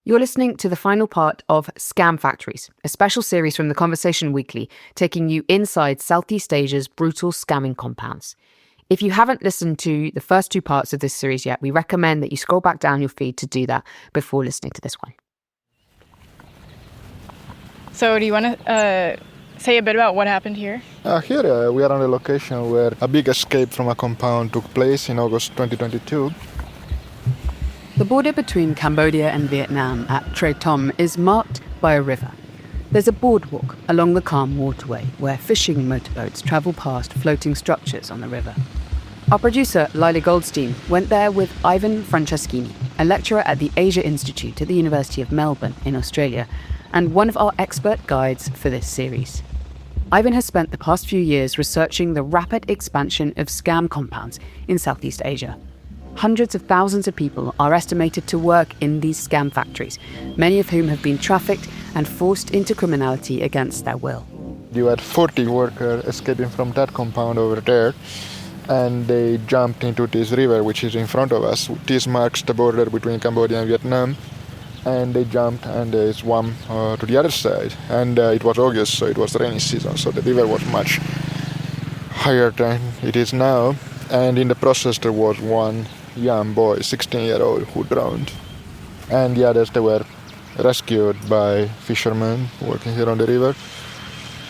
You're listening to the final part of Scam Factories, a special series from The Conversation Weekly, taking you inside Southeast Asia's brutal scamming compounds. If you haven't listened to the first two parts of this series yet, we recommend that you scroll back down your feed to do that before listening to this one. So do you want to say a bit about what happened here? Here we are on a location where a big escape from a compound took place in August 2022. The border between Cambodia and Vietnam at Tre Tom is marked by a river. There's a boardwalk along the calm waterway where fishing motorboats travel past floating structures on the river. Our producer, Leila Goldstein, went there with Ivan Franceschini, a lecturer at the Asia Institute at the University of Melbourne in Australia, and one of our expert guides for this series. Ivan has spent the past few years researching the rapid expansion of scam compounds in Southeast Asia. Hundreds of thousands of people are estimated to work in these scam factories, many of whom have been trafficked and forced into criminality against their will. You had 40 workers escaping from that compound over there, and they jumped into this river which is in front of us. This marks the border between Cambodia and Vietnam, and they jumped and they swam to the other side. And it was August, so it was rainy season, so the river was much higher than it is now. And in the process there was one young boy, 16-year-old, who drowned. And the others, they were rescued by fishermen working here on the river.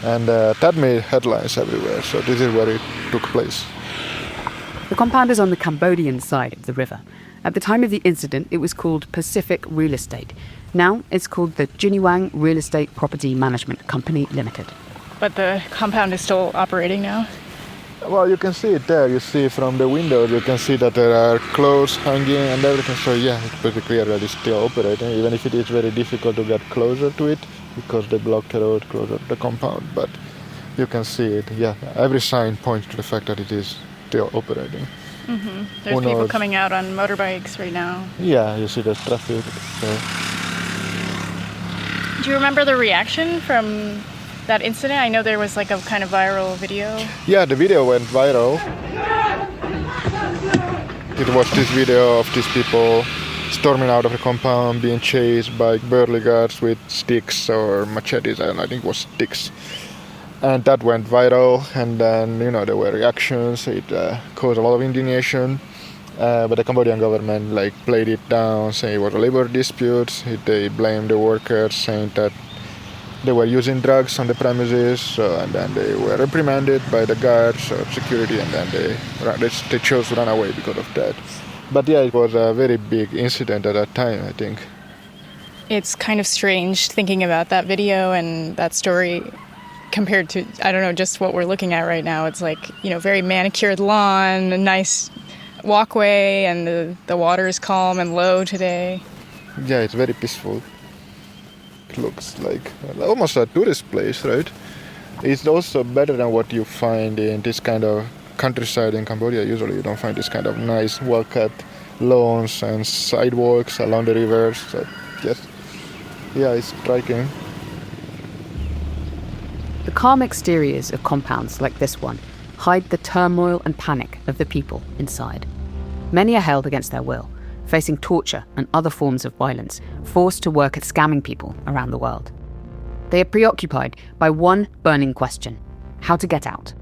And that made headlines everywhere, so this is where it took place. The compound is on the Cambodian side of the river. At the time of the incident, it was called Pacific Real Estate. Now it's called the Jiniwang Real Estate Property Management Company Limited. But the compound is still operating now? Well, you can see it there. You see from the window, you can see that there are clothes hanging and everything. So yeah, it's pretty clear that it's still operating, even if it is very difficult to get closer to it because they blocked the road closer to the compound. But you can see it, yeah. Every sign points to the fact that it is still operating. Mm-hmm. There's people coming out on motorbikes right now. Yeah, you see there's traffic. Do you remember the reaction from that incident? I know there was like a kind of viral video. Yeah, the video went viral. It was this video of these people storming out of the compound, being chased by burly guards with sticks or machetes, and I think it was sticks. And that went viral, and then, there were reactions. It caused a lot of indignation. But the Cambodian government played it down, saying it was a labor dispute. They blamed the workers, saying that they were using drugs on the premises, and then they were reprimanded by the guards or security, and then they chose to run away because of that. But yeah, it was a very big incident at that time, I think. It's kind of strange thinking about that video and that story compared to, I don't know, just what we're looking at right now. It's very manicured lawn, a nice walkway, and the water is calm and low today. Yeah, it's very peaceful. It looks like almost a tourist place, right? It's also better than what you find in this kind of countryside in Cambodia. Usually you don't find this kind of nice, well-kept lawns and sidewalks along the rivers. So, yes, yeah, it's striking. The calm exteriors of compounds like this one hide the turmoil and panic of the people inside. Many are held against their will, facing torture and other forms of violence, forced to work at scamming people around the world. They are preoccupied by one burning question: how to get out.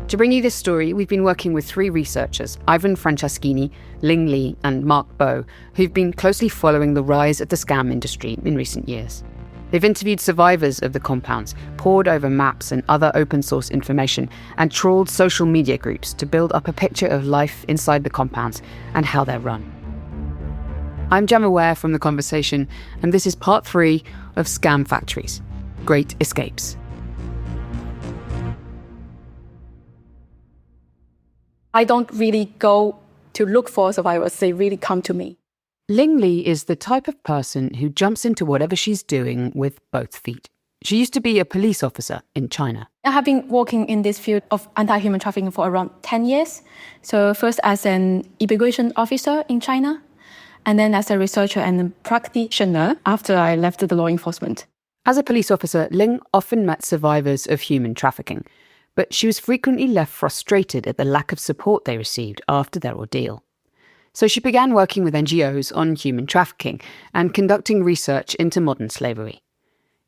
To bring you this story, we've been working with three researchers, Ivan Franceschini, Ling Li, and Mark Bo, who've been closely following the rise of the scam industry in recent years. They've interviewed survivors of the compounds, pored over maps and other open-source information, and trawled social media groups to build up a picture of life inside the compounds and how they're run. I'm Gemma Ware from The Conversation, and this is part 3 of Scam Factories, Great Escapes. I don't really go to look for survivors, they really come to me. Ling Li is the type of person who jumps into whatever she's doing with both feet. She used to be a police officer in China. I have been working in this field of anti-human trafficking for around 10 years. So first as an immigration officer in China, and then as a researcher and practitioner after I left the law enforcement. As a police officer, Ling often met survivors of human trafficking, but she was frequently left frustrated at the lack of support they received after their ordeal. So she began working with NGOs on human trafficking and conducting research into modern slavery.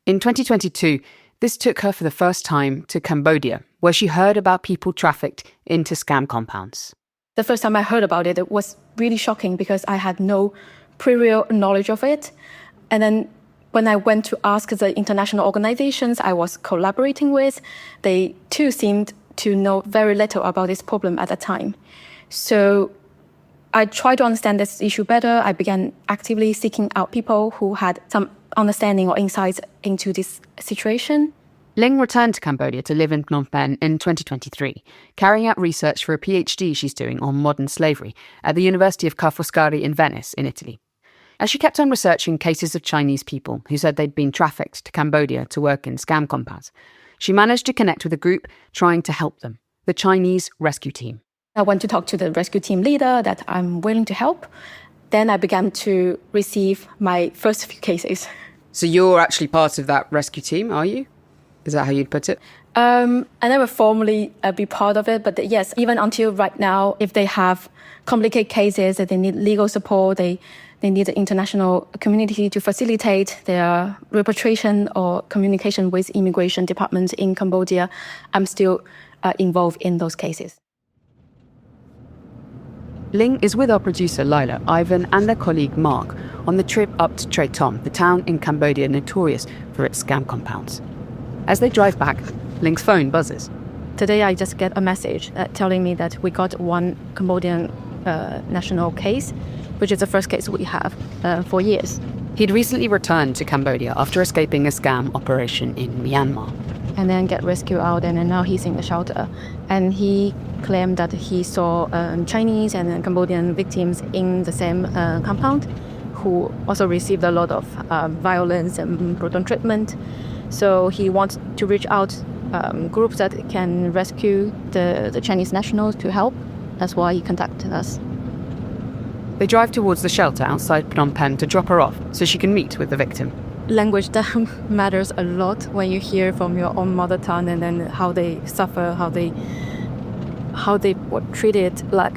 In 2022, this took her for the first time to Cambodia, where she heard about people trafficked into scam compounds. The first time I heard about it, it was really shocking because I had no prior knowledge of it. And then when I went to ask the international organizations I was collaborating with, they too seemed to know very little about this problem at the time. So I tried to understand this issue better. I began actively seeking out people who had some understanding or insights into this situation. Ling returned to Cambodia to live in Phnom Penh in 2023, carrying out research for a PhD she's doing on modern slavery at the University of Ca' Foscari in Venice, in Italy. As she kept on researching cases of Chinese people who said they'd been trafficked to Cambodia to work in scam compounds, she managed to connect with a group trying to help them, the Chinese Rescue Team. I went to talk to the rescue team leader that I'm willing to help. Then I began to receive my first few cases. So you're actually part of that rescue team, are you? Is that how you'd put it? I never formally be part of it, but yes, even until right now, if they have complicated cases that they need legal support, they need the international community to facilitate their repatriation or communication with immigration departments in Cambodia, I'm still involved in those cases. Ling is with our producer Leila, Ivan and their colleague Mark on the trip up to Tre Tom, the town in Cambodia notorious for its scam compounds. As they drive back, Ling's phone buzzes. Today I just get a message telling me that we got one Cambodian national case, which is the first case we have for years. He'd recently returned to Cambodia after escaping a scam operation in Myanmar. And then get rescued out, and then now he's in the shelter. And he claimed that he saw Chinese and Cambodian victims in the same compound who also received a lot of violence and brutal treatment. So he wants to reach out groups that can rescue the Chinese nationals to help. That's why he contacted us. They drive towards the shelter outside Phnom Penh to drop her off so she can meet with the victim. Language that matters a lot when you hear from your own mother tongue, and then how they suffer, how they were treated like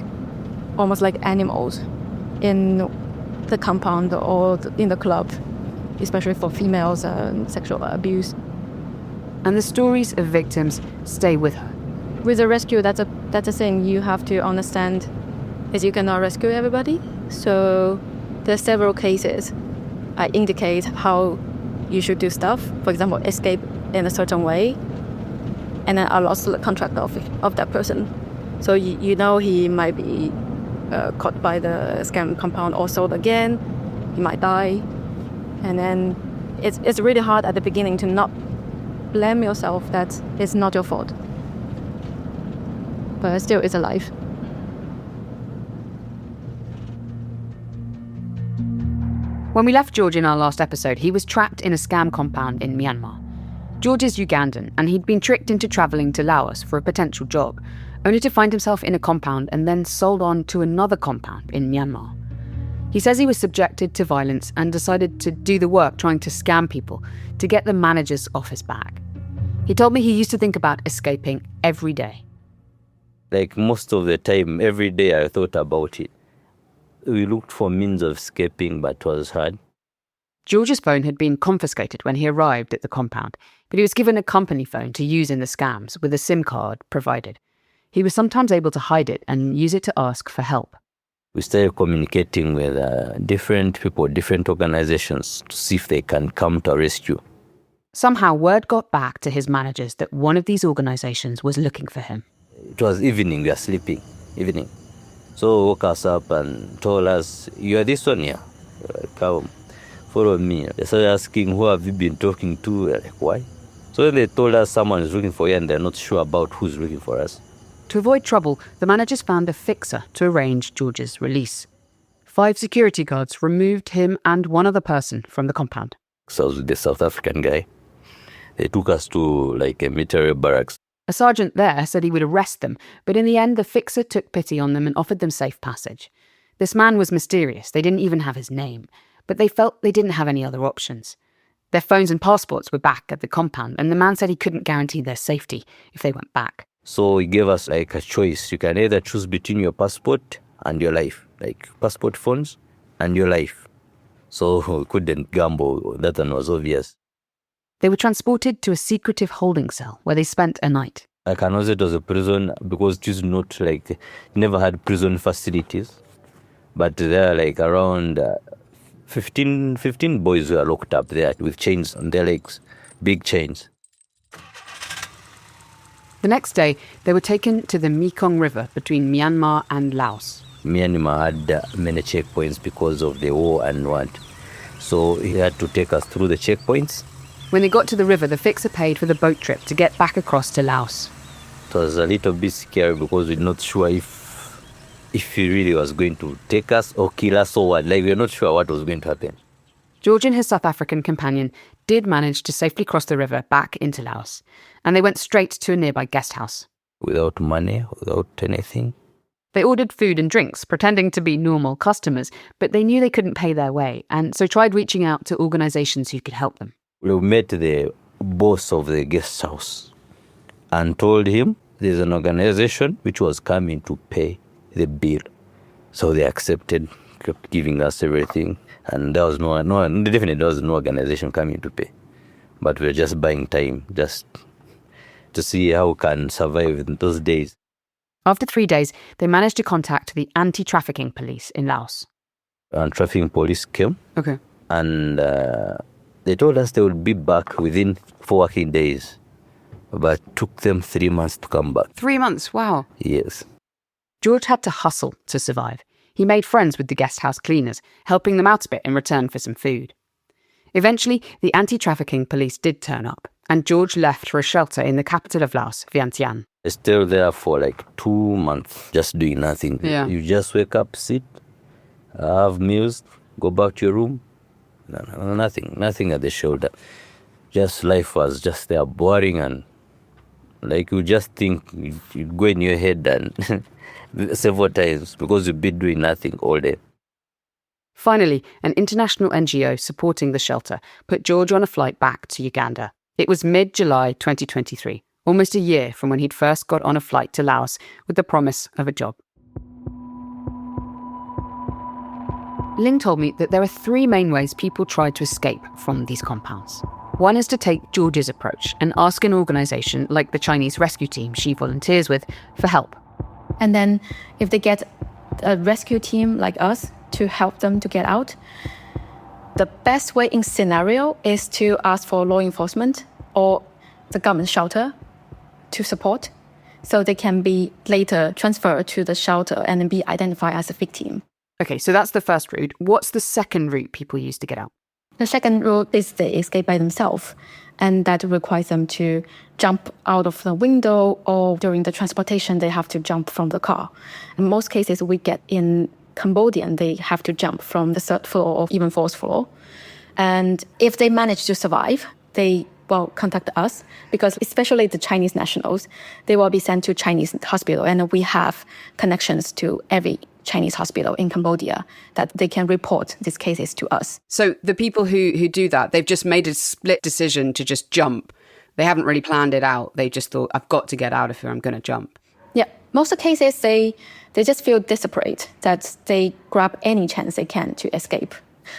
almost like animals in the compound or in the club, especially for females, sexual abuse. And the stories of victims stay with her. With the rescue, that's a thing you have to understand, is you cannot rescue everybody. So there's several cases I indicate how you should do stuff. For example, escape in a certain way. And then I lost the contract of that person. So you know he might be caught by the scam compound or sold again. He might die. And then it's really hard at the beginning to not blame yourself that it's not your fault. But still, it's alive. When we left George in our last episode, he was trapped in a scam compound in Myanmar. George is Ugandan, and he'd been tricked into travelling to Laos for a potential job, only to find himself in a compound and then sold on to another compound in Myanmar. He says he was subjected to violence and decided to do the work trying to scam people to get the managers off his back. He told me he used to think about escaping every day. Like most of the time, every day I thought about it. We looked for means of escaping, but it was hard. George's phone had been confiscated when he arrived at the compound, but he was given a company phone to use in the scams with a SIM card provided. He was sometimes able to hide it and use it to ask for help. We started communicating with different people, different organizations to see if they can come to our rescue. Somehow word got back to his managers that one of these organizations was looking for him. It was evening, we were sleeping, evening. So woke us up and told us, "You are this one here? Come, follow me." They started asking, "Who have you been talking to?" We're like, "Why?" So then they told us someone is looking for you and they're not sure about who's looking for us. To avoid trouble, the managers found a fixer to arrange George's release. 5 security guards removed him and one other person from the compound. So I was with the South African guy. They took us to like a military barracks. A sergeant there said he would arrest them, but in the end the fixer took pity on them and offered them safe passage. This man was mysterious, they didn't even have his name, but they felt they didn't have any other options. Their phones and passports were back at the compound, and the man said he couldn't guarantee their safety if they went back. So he gave us like a choice. You can either choose between your passport and your life, like passport phones and your life. So we couldn't gamble. That one was obvious. They were transported to a secretive holding cell where they spent a night. I cannot say it was a prison because it is not like, never had prison facilities. But there are like around 15 boys who are locked up there with chains on their legs, big chains. The next day, they were taken to the Mekong River between Myanmar and Laos. Myanmar had many checkpoints because of the war and what. So he had to take us through the checkpoints. When they got to the river, the fixer paid for the boat trip to get back across to Laos. It was a little bit scary because we're not sure if he really was going to take us or kill us or what. Like, we're not sure what was going to happen. George and his South African companion did manage to safely cross the river back into Laos, and they went straight to a nearby guest house. Without money, without anything. They ordered food and drinks, pretending to be normal customers, but they knew they couldn't pay their way, and so tried reaching out to organisations who could help them. We met the boss of the guest house and told him there's an organisation which was coming to pay the bill. So they accepted, kept giving us everything, and there was definitely there was no organisation coming to pay. But we were just buying time, just to see how we can survive in those days. After 3 days, they managed to contact the anti-trafficking police in Laos. And trafficking police came. Okay. And they told us they would be back within 4 working days. But it took them 3 months to come back. 3 months, wow. Yes. George had to hustle to survive. He made friends with the guest house cleaners, helping them out a bit in return for some food. Eventually, the anti-trafficking police did turn up, and George left for a shelter in the capital of Laos, Vientiane. I stayed there for like 2 months, just doing nothing. Yeah. You just wake up, sit, have meals, go back to your room. Nothing at the shoulder. Just life was just there, boring, and like you just think, you go in your head and several times because you've been doing nothing all day. Finally, an international NGO supporting the shelter put George on a flight back to Uganda. It was mid-July 2023, almost a year from when he'd first got on a flight to Laos with the promise of a job. Ling told me that there are 3 main ways people try to escape from these compounds. One is to take George's approach and ask an organisation like the Chinese rescue team she volunteers with for help. And then if they get a rescue team like us to help them to get out, the best way in scenario is to ask for law enforcement or the government shelter to support, so they can be later transferred to the shelter and then be identified as a victim. Okay, so that's the first route. What's the second route people use to get out? The second route is they escape by themselves, and that requires them to jump out of the window, or during the transportation, they have to jump from the car. In most cases, we get in Cambodia, they have to jump from the 3rd floor or even 4th floor. And if they manage to survive, they will contact us, because especially the Chinese nationals, they will be sent to Chinese hospital, and we have connections to every Chinese hospital in Cambodia that they can report these cases to us. So the people who do that, they've just made a split decision to just jump. They haven't really planned it out. They just thought, I've got to get out of here, I'm going to jump. Yeah, most of the cases, they just feel desperate that they grab any chance they can to escape.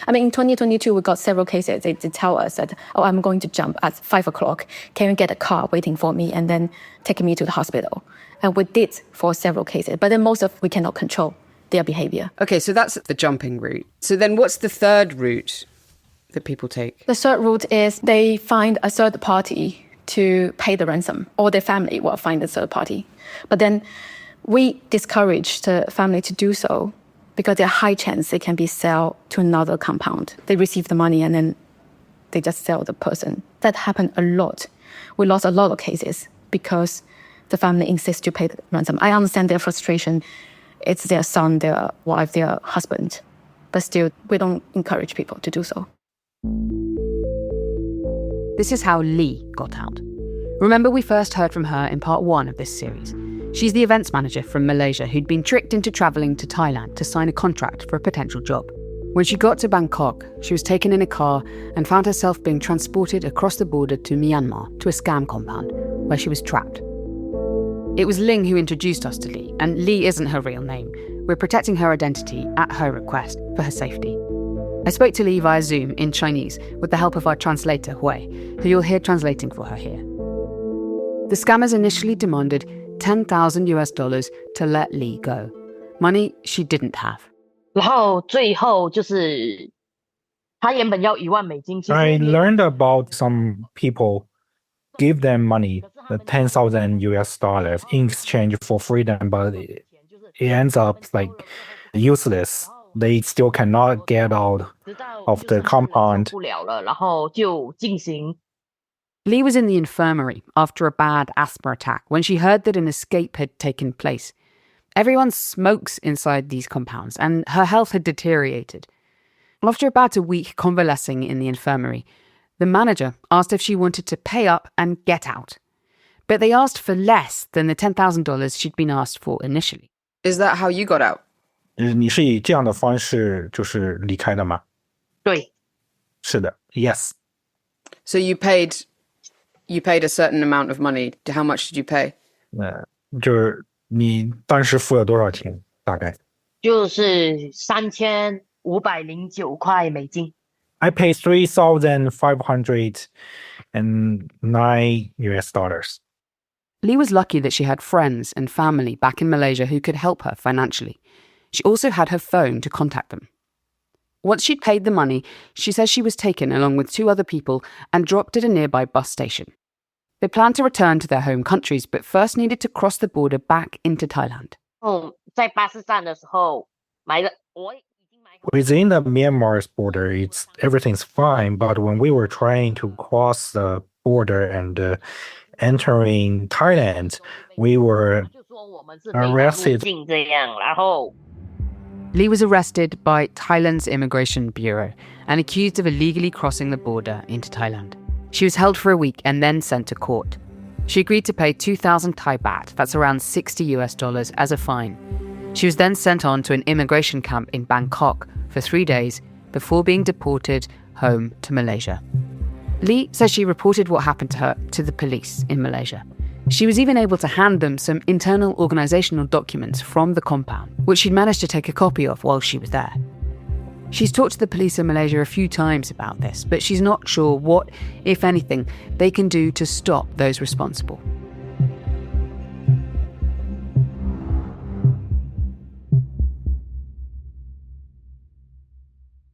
I mean, in 2022, we got several cases. They tell us that, I'm going to jump at 5 o'clock. Can you get a car waiting for me and then take me to the hospital? And we did for several cases, but then most of we cannot control their behavior. Okay, so that's the jumping route. So then what's the third route that people take? The third route is they find a third party to pay the ransom, or their family will find a third party. But then we discourage the family to do so because there's a high chance they can be sold to another compound. They receive the money and then they just sell the person. That happened a lot. We lost a lot of cases because the family insists to pay the ransom. I understand their frustration. It's their son, their wife, their husband. But still, we don't encourage people to do so. This is how Lee got out. Remember, we first heard from her in part 1 of this series. She's the events manager from Malaysia who'd been tricked into travelling to Thailand to sign a contract for a potential job. When she got to Bangkok, she was taken in a car and found herself being transported across the border to Myanmar to a scam compound where she was trapped. It was Ling who introduced us to Lee, and Lee isn't her real name. We're protecting her identity at her request for her safety. I spoke to Lee via Zoom in Chinese with the help of our translator, Hui, who you'll hear translating for her here. The scammers initially demanded $10,000 to let Lee go, money she didn't have. 然后最后就是他原本要$10,000，其实 I learned about some people give them money, the $10,000 in exchange for freedom, but it ends up like useless. They still cannot get out of the compound. 不了了，然后就进行 Lee was in the infirmary after a bad asthma attack when she heard that an escape had taken place. Everyone smokes inside these compounds, and her health had deteriorated. After about a week convalescing in the infirmary, the manager asked if she wanted to pay up and get out. But they asked for less than the $10,000 she'd been asked for initially. Is that how you got out? 你是以这样的方式就是离开的吗？对，是的 ，yes. So you paid a certain amount of money. How much did you pay? 就是你当时付了多少钱？大概就是$3,509。I paid $3,509. Lee was lucky that she had friends and family back in Malaysia who could help her financially. She also had her phone to contact them. Once she'd paid the money, she says she was taken along with 2 other people and dropped at a nearby bus station. They planned to return to their home countries, but first needed to cross the border back into Thailand. 在巴士站的时候买了，我已经买好。 Within the Myanmar's border, everything's fine. But when we were trying to cross the border and entering Thailand, we were 就说我们是非法入 arrested. 境这样，然后 Lee was arrested by Thailand's Immigration Bureau and accused of illegally crossing the border into Thailand. She was held for a week and then sent to court. She agreed to pay 2,000 Thai baht, that's around $60, as a fine. She was then sent on to an immigration camp in Bangkok for 3 days before being deported home to Malaysia. Lee says she reported what happened to her to the police in Malaysia. She was even able to hand them some internal organisational documents from the compound, which she'd managed to take a copy of while she was there. She's talked to the police in Malaysia a few times about this, but she's not sure what, if anything, they can do to stop those responsible.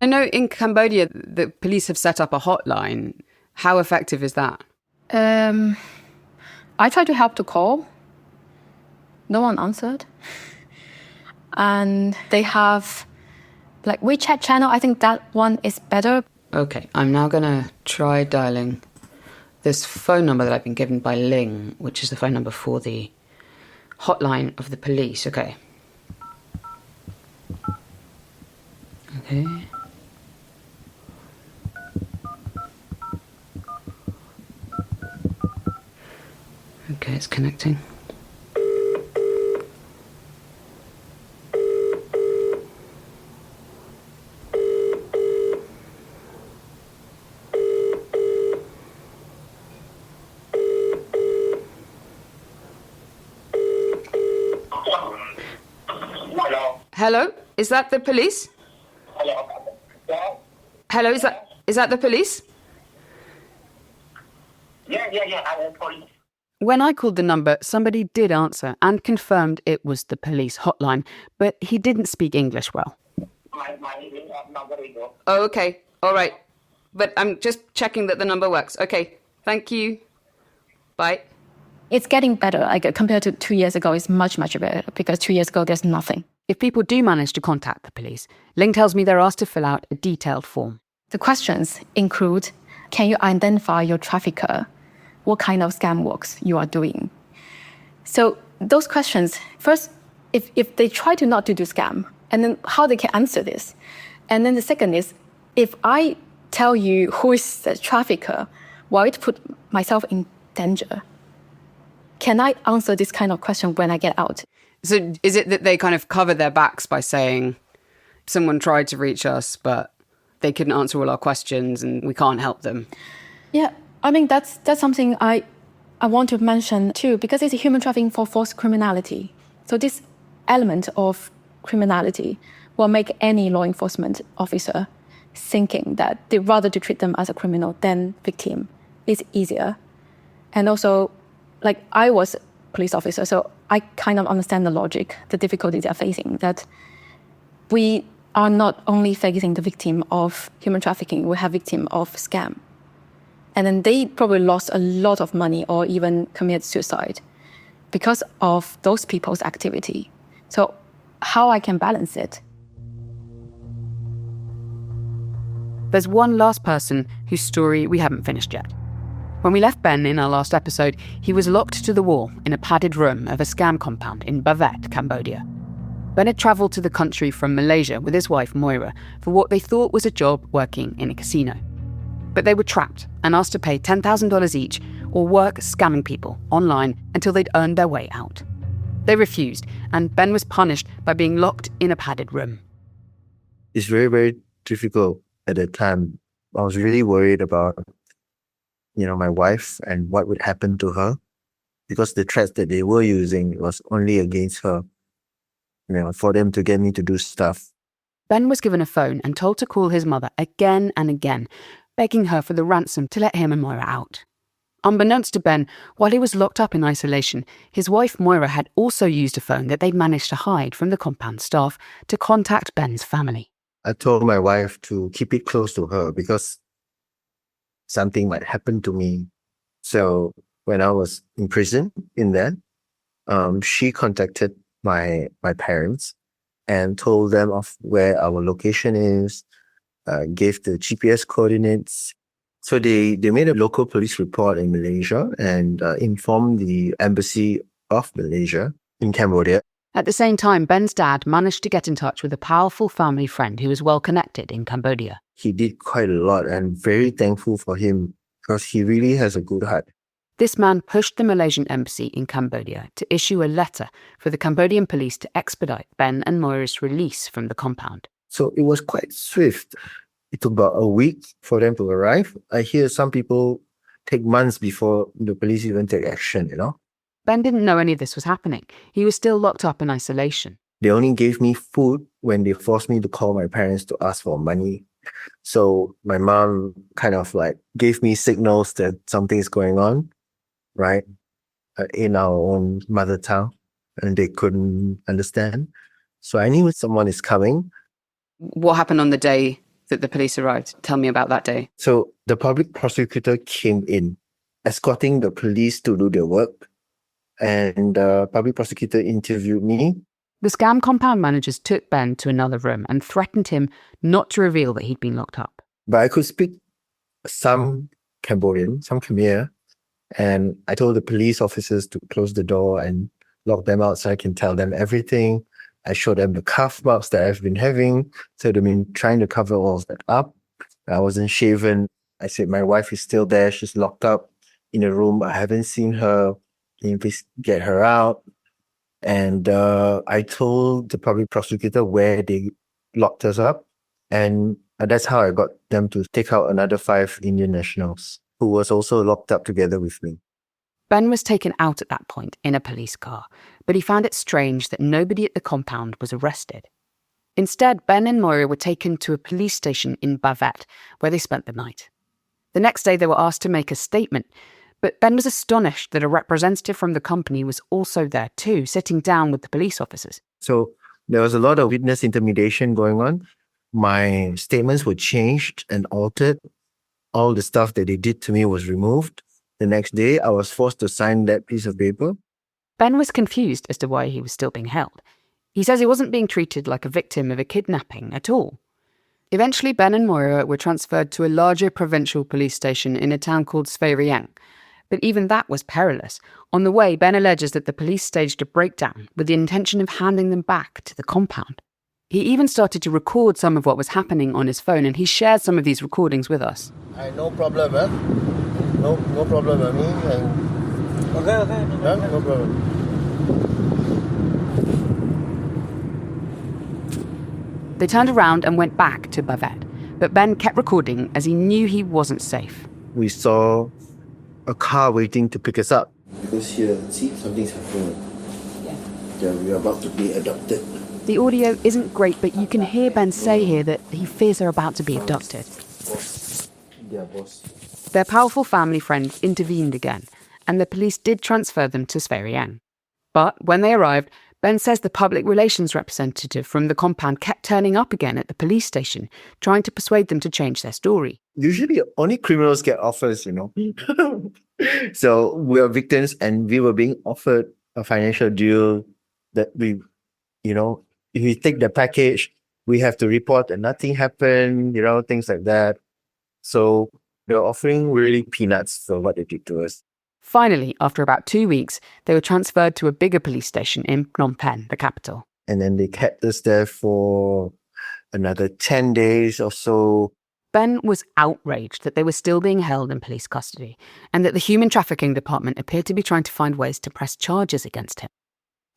I know in Cambodia, the police have set up a hotline. How effective is that? I tried to help to call. No one answered. And they have like WeChat channel. I think that one is better. Okay, I'm now going to try dialing this phone number that I've been given by Ling, which is the phone number for the hotline of the police. Okay. Okay. Okay, it's connecting. Hello? Is that the police? Hello, is that the police? Yeah, I'm police. When I called the number, somebody did answer and confirmed it was the police hotline, but he didn't speak English well. My English is not very good. Oh, okay. All right. But I'm just checking that the number works. Okay. Thank you. Bye. It's getting better. Like compared to 2 years ago, it's much, much better because 2 years ago, there's nothing. If people do manage to contact the police, Ling tells me they're asked to fill out a detailed form. The questions include, can you identify your trafficker? What kind of scam works you are doing? So those questions, first, if they try to not to do scam, and then how they can answer this. And then the second is, if I tell you who is the trafficker, will it put myself in danger? Can I answer this kind of question when I get out? So is it that they kind of cover their backs by saying someone tried to reach us, but they couldn't answer all our questions and we can't help them? Yeah, I mean, that's something I want to mention too, because it's a human trafficking for forced criminality. So this element of criminality will make any law enforcement officer thinking that they'd rather to treat them as a criminal than victim. It's easier. And also, like, I was a police officer, so I kind of understand the logic, the difficulty they're facing, that we are not only facing the victim of human trafficking, we have victim of scam. And then they probably lost a lot of money or even commit suicide because of those people's activity. So how I can balance it? There's one last person whose story we haven't finished yet. When we left Ben in our last episode, he was locked to the wall in a padded room of a scam compound in Bavet, Cambodia. Ben had travelled to the country from Malaysia with his wife Moira for what they thought was a job working in a casino. But they were trapped and asked to pay $10,000 each or work scamming people online until they'd earned their way out. They refused, and Ben was punished by being locked in a padded room. It's very, very difficult at the time. I was really worried about, my wife and what would happen to her, because the threats that they were using was only against her, for them to get me to do stuff. Ben was given a phone and told to call his mother again and again, begging her for the ransom to let him and Moira out. Unbeknownst to Ben, while he was locked up in isolation, his wife Moira had also used a phone that they'd managed to hide from the compound staff to contact Ben's family. I told my wife to keep it close to her because something might happen to me. So when I was in prison in there, she contacted my parents and told them of where our location is, gave the GPS coordinates. So they made a local police report in Malaysia and informed the embassy of Malaysia in Cambodia. At the same time, Ben's dad managed to get in touch with a powerful family friend who was well connected in Cambodia. He did quite a lot, and very thankful for him because he really has a good heart. This man pushed the Malaysian embassy in Cambodia to issue a letter for the Cambodian police to expedite Ben and Moira's release from the compound. So it was quite swift. It took about a week for them to arrive. I hear some people take months before the police even take action, Ben didn't know any of this was happening. He was still locked up in isolation. They only gave me food when they forced me to call my parents to ask for money. So my mom kind of gave me signals that something is going on, right, in our own mother tongue, and they couldn't understand. So I knew someone is coming. What happened on the day that the police arrived? Tell me about that day. So the public prosecutor came in, escorting the police to do their work. And the public prosecutor interviewed me. The scam compound managers took Ben to another room and threatened him not to reveal that he'd been locked up. But I could speak some Cambodian, some Khmer, and I told the police officers to close the door and lock them out so I can tell them everything. I showed them the cuff marks that I've been having. So they've been trying to cover all that up. I wasn't shaven. I said, my wife is still there. She's locked up in a room. I haven't seen her. Can you please get her out? And I told the public prosecutor where they locked us up. And that's how I got them to take out another 5 Indian nationals who was also locked up together with me. Ben was taken out at that point in a police car, but he found it strange that nobody at the compound was arrested. Instead, Ben and Moira were taken to a police station in Bavet, where they spent the night. The next day, they were asked to make a statement, but Ben was astonished that a representative from the company was also there too, sitting down with the police officers. So there was a lot of witness intimidation going on. My statements were changed and altered. All the stuff that they did to me was removed. The next day, I was forced to sign that piece of paper. Ben was confused as to why he was still being held. He says he wasn't being treated like a victim of a kidnapping at all. Eventually, Ben and Moira were transferred to a larger provincial police station in a town called Svay Rieng. But even that was perilous. On the way, Ben alleges that the police staged a breakdown with the intention of handing them back to the compound. He even started to record some of what was happening on his phone, and he shared some of these recordings with us. No problem, No problem, Okay. No problem. They turned around and went back to Bavet, but Ben kept recording as he knew he wasn't safe. We saw a car waiting to pick us up. Because here, see, something's happening. Yeah, we are about to be adopted. The audio isn't great, but you can hear Ben say here that he fears they're about to be abducted. Their powerful family friends intervened again, and the police did transfer them to Svay Rieng. But when they arrived, Ben says the public relations representative from the compound kept turning up again at the police station, trying to persuade them to change their story. Usually only criminals get offers, So we are victims and we were being offered a financial deal that we, if we take the package, we have to report that nothing happened, things like that. So they're offering really peanuts for what they did to us. Finally, after about 2 weeks, they were transferred to a bigger police station in Phnom Penh, the capital. And then they kept us there for another 10 days or so. Ben was outraged that they were still being held in police custody and that the human trafficking department appeared to be trying to find ways to press charges against him.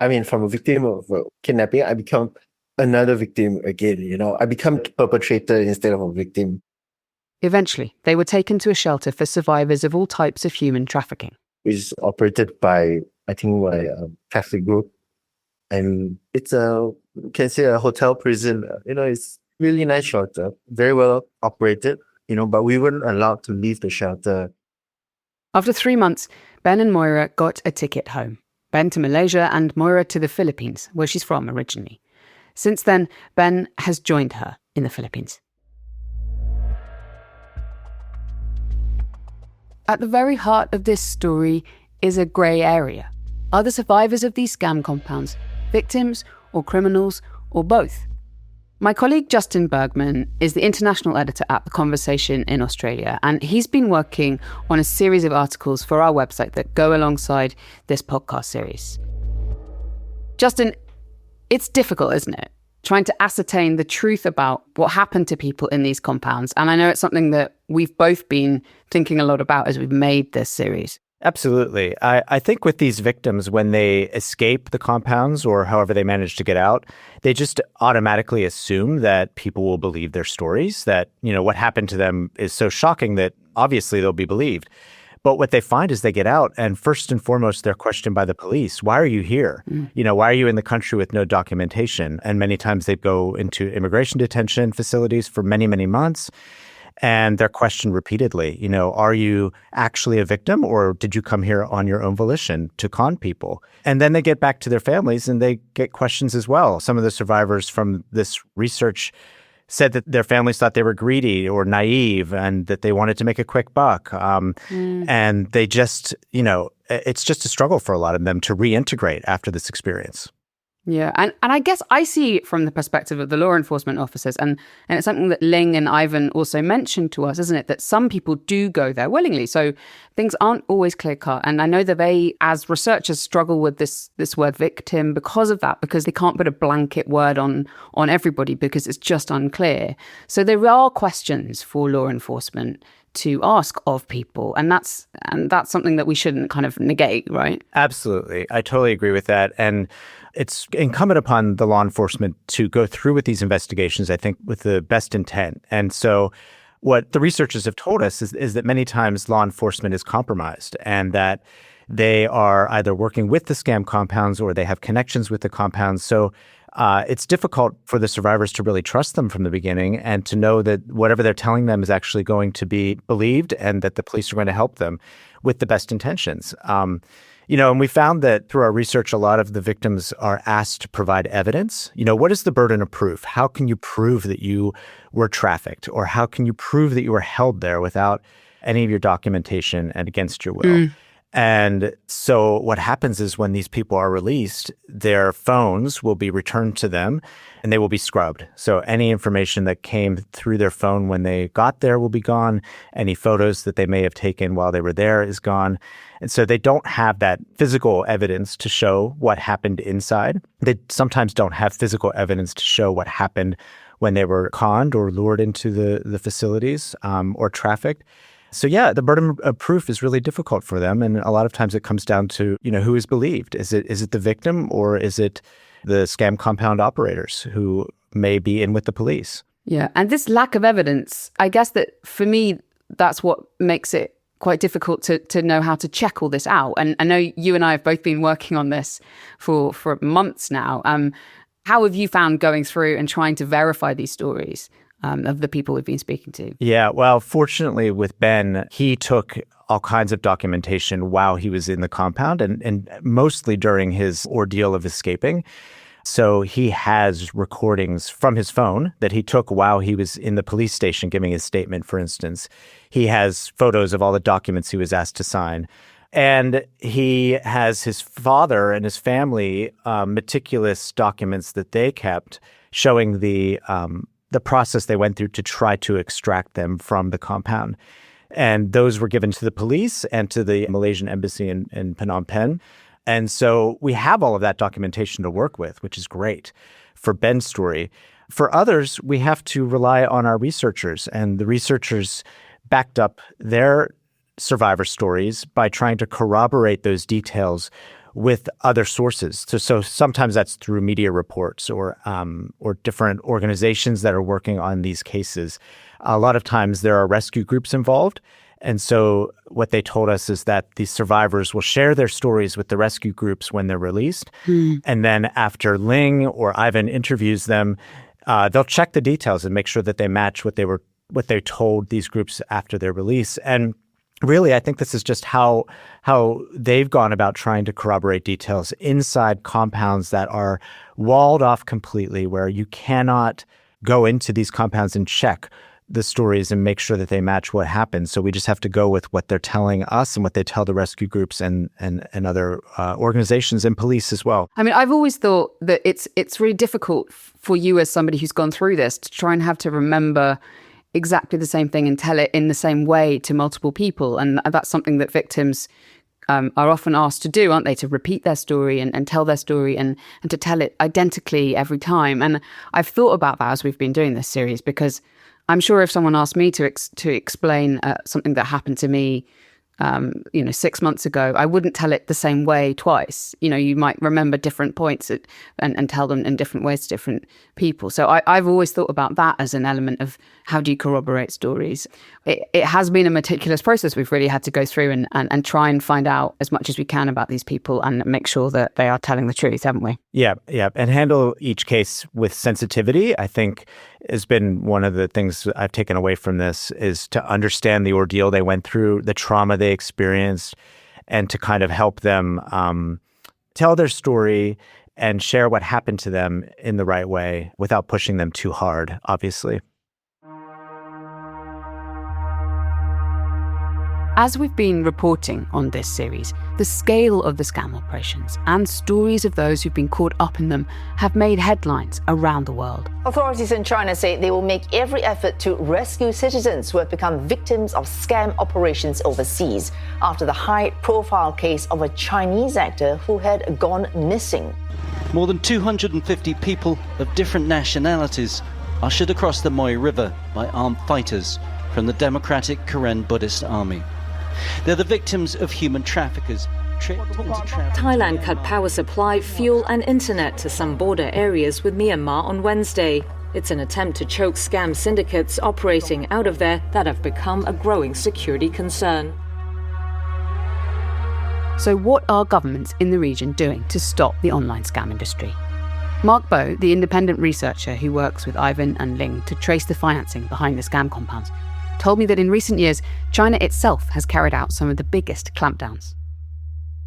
I mean, from a victim of kidnapping, I become another victim again, I become perpetrator instead of a victim. Eventually, they were taken to a shelter for survivors of all types of human trafficking. Which is operated by, I think, by a Catholic group. And it's you can say a hotel prison. It's really nice shelter, very well operated, but we weren't allowed to leave the shelter. After 3 months, Ben and Moira got a ticket home. Ben to Malaysia and Moira to the Philippines, where she's from originally. Since then, Ben has joined her in the Philippines. At the very heart of this story is a grey area. Are the survivors of these scam compounds victims or criminals or both? My colleague Justin Bergman is the international editor at The Conversation in Australia, and he's been working on a series of articles for our website that go alongside this podcast series. Justin, it's difficult, isn't it? Trying to ascertain the truth about what happened to people in these compounds. And I know it's something that we've both been thinking a lot about as we've made this series. Absolutely. I think with these victims, when they escape the compounds or however they manage to get out, they just automatically assume that people will believe their stories, that, what happened to them is so shocking that obviously they'll be believed. But what they find is they get out, and first and foremost, they're questioned by the police. Why are you here? Why are you in the country with no documentation? And many times they go into immigration detention facilities for many, many months. And they're questioned repeatedly, are you actually a victim, or did you come here on your own volition to con people? And then they get back to their families and they get questions as well. Some of the survivors from this research said that their families thought they were greedy or naive and that they wanted to make a quick buck. And they just, it's just a struggle for a lot of them to reintegrate after this experience. Yeah, and I guess I see it from the perspective of the law enforcement officers, and it's something that Ling and Ivan also mentioned to us, isn't it, that some people do go there willingly. So things aren't always clear-cut. And I know that they, as researchers, struggle with this word victim because of that, because they can't put a blanket word on everybody because it's just unclear. So there are questions for law enforcement to ask of people, and that's something that we shouldn't kind of negate, right? Absolutely. I totally agree with that. And it's incumbent upon the law enforcement to go through with these investigations, I think, with the best intent. And so what the researchers have told us is that many times law enforcement is compromised, and that they are either working with the scam compounds or they have connections with the compounds. So it's difficult for the survivors to really trust them from the beginning and to know that whatever they're telling them is actually going to be believed and that the police are going to help them with the best intentions. And we found that through our research, a lot of the victims are asked to provide evidence. What is the burden of proof? How can you prove that you were trafficked, or how can you prove that you were held there without any of your documentation and against your will? And so what happens is when these people are released, their phones will be returned to them and they will be scrubbed. So any information that came through their phone when they got there will be gone. Any photos that they may have taken while they were there is gone. And so they don't have that physical evidence to show what happened inside. They sometimes don't have physical evidence to show what happened when they were conned or lured into the facilities or trafficked. So yeah, the burden of proof is really difficult for them. And a lot of times it comes down to, who is believed? Is it the victim, or is it the scam compound operators who may be in with the police? Yeah. And this lack of evidence, I guess that for me, that's what makes it quite difficult to know how to check all this out. And I know you and I have both been working on this for months now. How have you found going through and trying to verify these stories of the people we've been speaking to? Yeah, well, fortunately with Ben, he took all kinds of documentation while he was in the compound and mostly during his ordeal of escaping. So he has recordings from his phone that he took while he was in the police station giving his statement, for instance. He has photos of all the documents he was asked to sign. And he has his father and his family meticulous documents that they kept showing the process they went through to try to extract them from the compound. And those were given to the police and to the Malaysian embassy in Phnom Penh. And so we have all of that documentation to work with, which is great for Ben's story. For others, we have to rely on our researchers, and the researchers backed up their survivor stories by trying to corroborate those details with other sources. So sometimes that's through media reports or different organizations that are working on these cases. A lot of times there are rescue groups involved. And so what they told us is that these survivors will share their stories with the rescue groups when they're released. And then after Ling or Ivan interviews them, they'll check the details and make sure that they match what they told these groups after their release. And really, I think this is just how they've gone about trying to corroborate details inside compounds that are walled off completely, where you cannot go into these compounds and check the stories and make sure that they match what happened. So we just have to go with what they're telling us and what they tell the rescue groups and other organizations and police as well. I mean, I've always thought that it's really difficult for you as somebody who's gone through this to try and have to remember exactly the same thing and tell it in the same way to multiple people. And that's something that victims are often asked to do, aren't they? To repeat their story and tell their story and to tell it identically every time. And I've thought about that as we've been doing this series, because I'm sure if someone asked me to explain something that happened to me, 6 months ago, I wouldn't tell it the same way twice. You might remember different points and tell them in different ways to different people. So I've always thought about that as an element of how do you corroborate stories. It has been a meticulous process. We've really had to go through and try and find out as much as we can about these people and make sure that they are telling the truth, haven't we? Yeah. And handle each case with sensitivity, I think, has been one of the things I've taken away from this, is to understand the ordeal they went through, the trauma they experienced, and to kind of help them tell their story and share what happened to them in the right way without pushing them too hard, obviously. As we've been reporting on this series, the scale of the scam operations and stories of those who've been caught up in them have made headlines around the world. Authorities in China say they will make every effort to rescue citizens who have become victims of scam operations overseas after the high-profile case of a Chinese actor who had gone missing. More than 250 people of different nationalities ushered across the Moi River by armed fighters from the Democratic Karen Buddhist Army. They're the victims of human traffickers tricked into travel. Thailand cut power supply, fuel and internet to some border areas with Myanmar on Wednesday. It's an attempt to choke scam syndicates operating out of there that have become a growing security concern. So what are governments in the region doing to stop the online scam industry? Mark Bow, the independent researcher who works with Ivan and Ling to trace the financing behind the scam compounds, told me that in recent years, China itself has carried out some of the biggest clampdowns.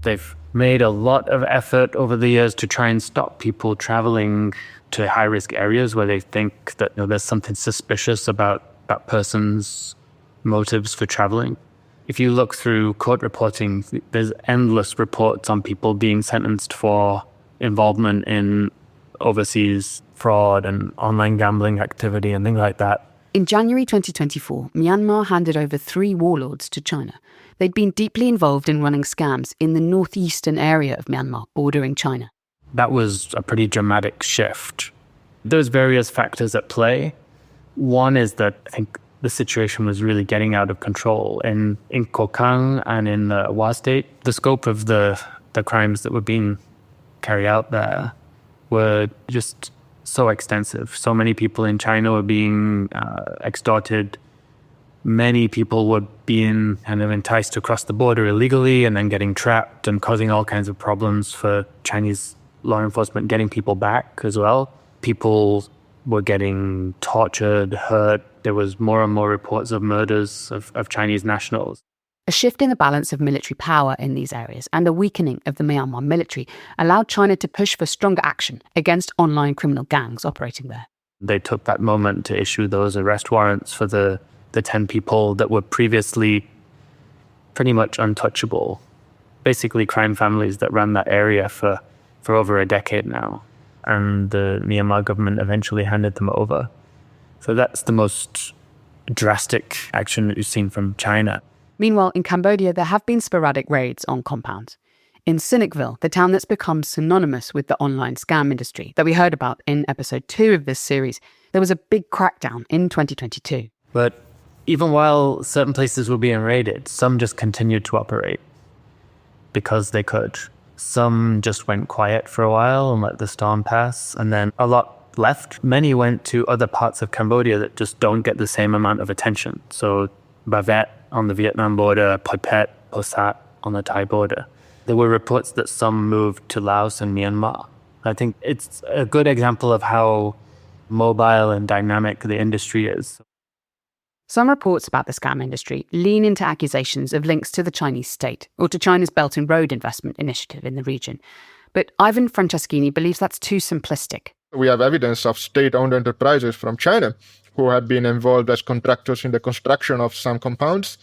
They've made a lot of effort over the years to try and stop people traveling to high-risk areas where they think that there's something suspicious about that person's motives for traveling. If you look through court reporting, there's endless reports on people being sentenced for involvement in overseas fraud and online gambling activity and things like that. In January 2024, Myanmar handed over 3 warlords to China. They'd been deeply involved in running scams in the northeastern area of Myanmar, bordering China. That was a pretty dramatic shift. There's various factors at play. One is that I think the situation was really getting out of control. In Kokang and in the Wa State, the scope of the crimes that were being carried out there were just so extensive. So many people in China were being extorted. Many people were being kind of enticed to cross the border illegally and then getting trapped and causing all kinds of problems for Chinese law enforcement getting people back as well. People were getting tortured, hurt. There was more and more reports of murders of Chinese nationals. A shift in the balance of military power in these areas and a weakening of the Myanmar military allowed China to push for stronger action against online criminal gangs operating there. They took that moment to issue those arrest warrants for the 10 people that were previously pretty much untouchable. Basically crime families that ran that area for over a decade now. And the Myanmar government eventually handed them over. So that's the most drastic action that you've seen from China. Meanwhile, in Cambodia, there have been sporadic raids on compounds. In Sinakville, the town that's become synonymous with the online scam industry that we heard about in episode 2 of this series, there was a big crackdown in 2022. But even while certain places were being raided, some just continued to operate because they could. Some just went quiet for a while and let the storm pass, and then a lot left. Many went to other parts of Cambodia that just don't get the same amount of attention. So Bavet on the Vietnam border, Phuket, Posat on the Thai border. There were reports that some moved to Laos and Myanmar. I think it's a good example of how mobile and dynamic the industry is. Some reports about the scam industry lean into accusations of links to the Chinese state or to China's Belt and Road Investment Initiative in the region. But Ivan Franceschini believes that's too simplistic. We have evidence of state-owned enterprises from China who had been involved as contractors in the construction of some compounds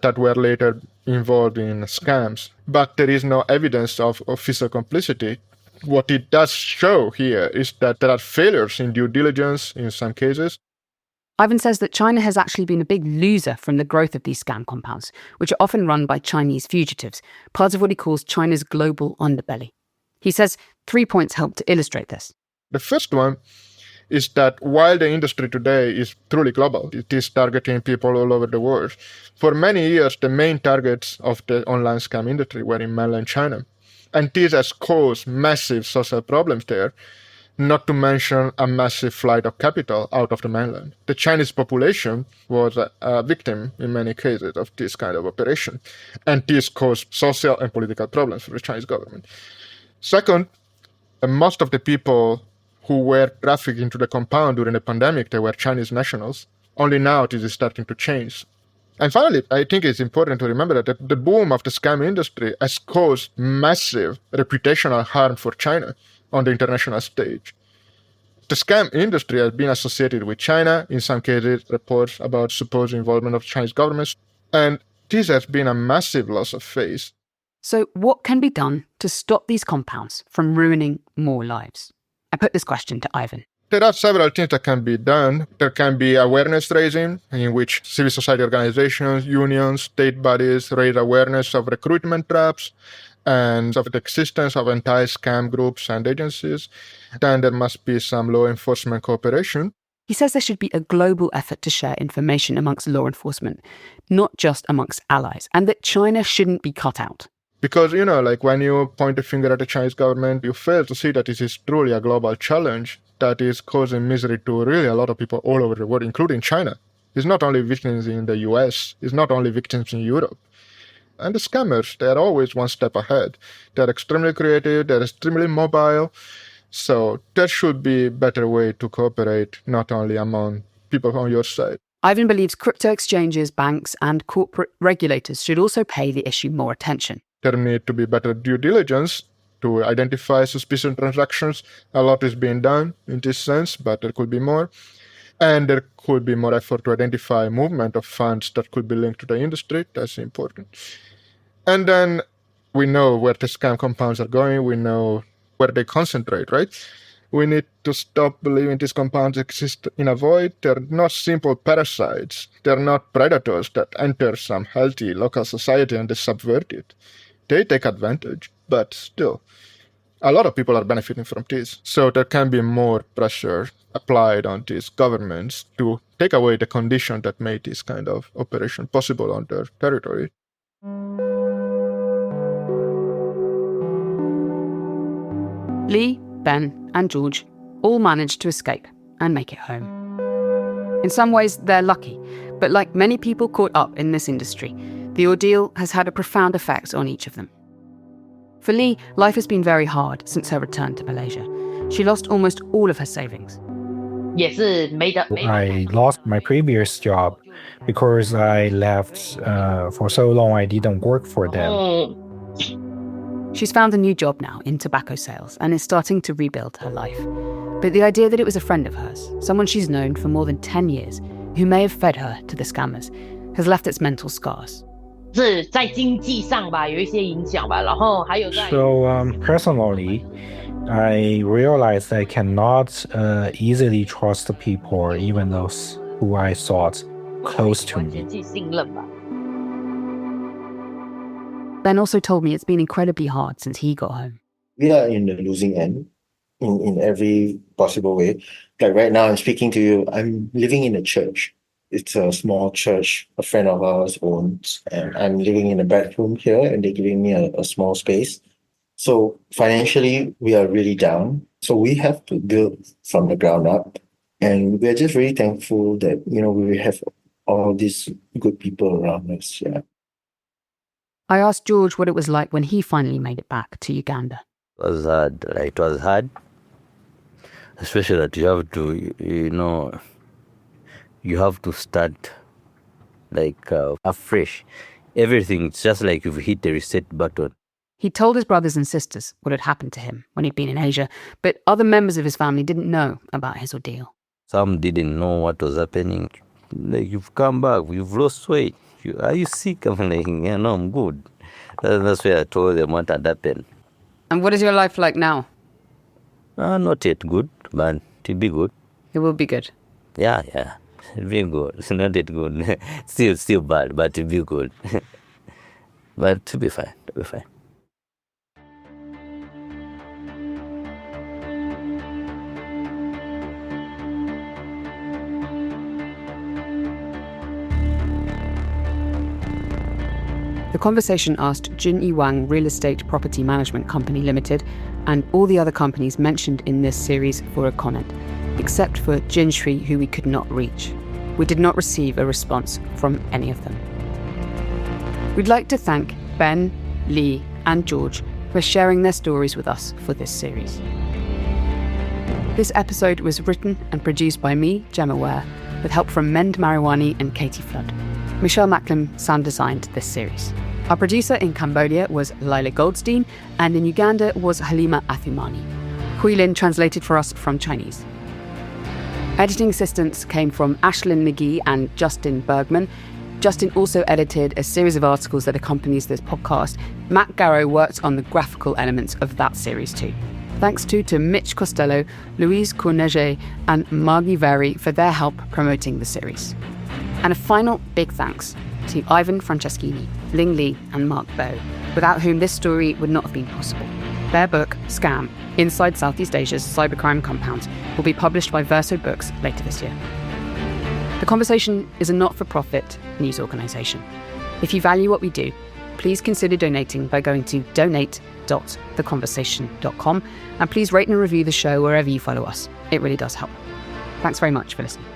that were later involved in scams. But there is no evidence of official complicity. What it does show here is that there are failures in due diligence in some cases. Ivan says that China has actually been a big loser from the growth of these scam compounds, which are often run by Chinese fugitives, part of what he calls China's global underbelly. He says 3 points help to illustrate this. The first one is that while the industry today is truly global, it is targeting people all over the world. For many years, the main targets of the online scam industry were in mainland China. And this has caused massive social problems there, not to mention a massive flight of capital out of the mainland. The Chinese population was a victim in many cases of this kind of operation. And this caused social and political problems for the Chinese government. Second, most of the people who were trafficked into the compound during the pandemic, they were Chinese nationals. Only now this is starting to change. And finally, I think it's important to remember that the boom of the scam industry has caused massive reputational harm for China on the international stage. The scam industry has been associated with China, in some cases reports about supposed involvement of Chinese governments, and this has been a massive loss of face. So what can be done to stop these compounds from ruining more lives? I put this question to Ivan. There are several things that can be done. There can be awareness raising, in which civil society organizations, unions, state bodies raise awareness of recruitment traps and of the existence of anti-scam groups and agencies. Then there must be some law enforcement cooperation. He says there should be a global effort to share information amongst law enforcement, not just amongst allies, and that China shouldn't be cut out. Because, like when you point a finger at the Chinese government, you fail to see that this is truly a global challenge that is causing misery to really a lot of people all over the world, including China. It's not only victims in the US, it's not only victims in Europe. And the scammers, they're always one step ahead. They're extremely creative, they're extremely mobile. So there should be a better way to cooperate, not only among people on your side. Ivan believes crypto exchanges, banks, and corporate regulators should also pay the issue more attention. There need to be better due diligence to identify suspicious transactions. A lot is being done in this sense, but there could be more. And there could be more effort to identify movement of funds that could be linked to the industry. That's important. And then we know where the scam compounds are going. We know where they concentrate, right? We need to stop believing these compounds exist in a void. They're not simple parasites. They're not predators that enter some healthy local society and they subvert it. They take advantage, but still, a lot of people are benefiting from this. So there can be more pressure applied on these governments to take away the condition that made this kind of operation possible on their territory. Lee, Ben, and George all managed to escape and make it home. In some ways, they're lucky, but like many people caught up in this industry, the ordeal has had a profound effect on each of them. For Lee, life has been very hard since her return to Malaysia. She lost almost all of her savings. I lost my previous job because I left for so long I didn't work for them. She's found a new job now in tobacco sales and is starting to rebuild her life. But the idea that it was a friend of hers, someone she's known for more than 10 years, who may have fed her to the scammers, has left its mental scars. So personally, I realized I cannot easily trust people, even those who I thought close to me. Ben also told me it's been incredibly hard since he got home. We are in the losing end in every possible way. Like right now, I'm speaking to you, I'm living in a church. It's a small church a friend of ours owns, and I'm living in a bedroom here, and they're giving me a small space. So financially, we are really down. So we have to build from the ground up. And we're just really thankful that, we have all these good people around us. Yeah. I asked George what it was like when he finally made it back to Uganda. It was hard. It was hard. Especially that you have to, you have to start afresh. Everything, it's just like you've hit the reset button. He told his brothers and sisters what had happened to him when he'd been in Asia, but other members of his family didn't know about his ordeal. Some didn't know what was happening. Like, you've come back, you've lost weight. Are you sick? I'm like, no, I'm good. That's why I told them what had happened. And what is your life like now? Not yet good, but it'll be good. It will be good. Yeah. It'll be good. It's not yet good. still bad, but it'll be good. But it'll be fine. It'll be fine. The conversation asked Jin Yi Wang Real Estate Property Management Company Limited and all the other companies mentioned in this series for a comment, except for Jin Shui, who we could not reach. We did not receive a response from any of them. We'd like to thank Ben, Lee, and George for sharing their stories with us for this series. This episode was written and produced by me, Gemma Ware, with help from Mend Mariwany and Katie Flood. Michelle Macklem sound designed this series. Our producer in Cambodia was Leila Goldstein, and in Uganda was Halima Athumani. Hui Lin translated for us from Chinese. Editing assistance came from Ashlynee McGhee and Justin Bergman. Justin also edited a series of articles that accompanies this podcast. Matt Garrow worked on the graphical elements of that series too. Thanks to Mitch Costello, Louise Corneget, and Margie Vary for their help promoting the series. And a final big thanks to Ivan Franceschini, Ling Li, and Mark Bow, without whom this story would not have been possible. Their book, Scam, Inside Southeast Asia's Cybercrime Compounds, will be published by Verso Books later this year. The Conversation is a not-for-profit news organisation. If you value what we do, please consider donating by going to donate.theconversation.com, and please rate and review the show wherever you follow us. It really does help. Thanks very much for listening.